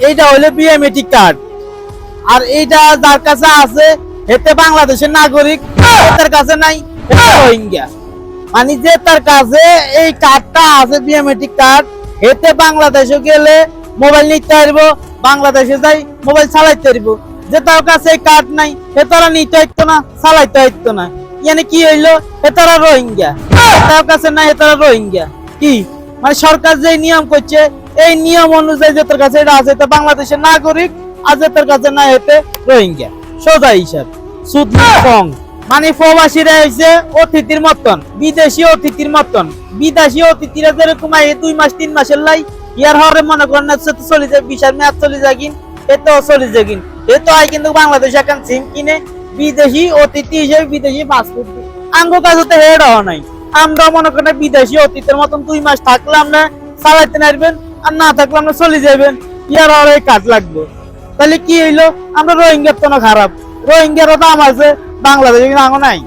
এইটা হলো BMAT card. আর এইটা যার কাছে আছে এতে বাংলাদেশের নাগরিক, তার কাছে নাই রোহিঙ্গা। মানে যে তার কাছে এই কার্ডটা আছে বিএমএটি কার্ড, এতে বাংলাদেশে গেলে মোবাইল নিতে পারবো, বাংলাদেশে যাই মোবাইল চালাইতে পারবো। যে তার কাছে এই কার্ড নাই এ তারা নিতে হইতো না, চালাইতে হইতো না। মানে কি হইলো, এ তারা রোহিঙ্গা। তার কাছে নাই এ তারা রোহিঙ্গা। কি মানে সরকার যে নিয়ম করছে এই নিয়ম অনুযায়ী যে তার কাছে এটা আছে এটা বাংলাদেশের নাগরিক, আর যে তার কাছে নাই এতে রোহিঙ্গা। সোজা হিসাব, সুদ কম। মানে প্রবাসীরা হয়েছে অতিথির মতন, বিদেশি অতিথির মতন। বিদেশি অতিথিরা যেরকম 2 মাস 3 মাসের লাই ইয়ার হরে মনে করেন চলে যায়, বিশাল মেয়াদ চলে যায় কিন, এতেও চলে যায় কিন। এতো হয় কিন্তু বাংলাদেশ এখন সিম কিনে বিদেশি অতিথি হিসেবে বিদেশি পাসপোর্ট আঙ্গ কাজ হতে হেড হওয়া নাই। আমরা মনে করেন বিদেশি অতিথির মতন 2 মাস থাকলে আমরা চালাইতে নারবেন, আর না থাকলে আমরা চলে যাবেন, ইয়ার হরে কাজ লাগবে। তাহলে কি হইলো, আমরা রোহিঙ্গার তো না খারাপ, রোহিঙ্গারও দাম আছে, বাংলাদেশে কিন্তু আঙ্গ নাই।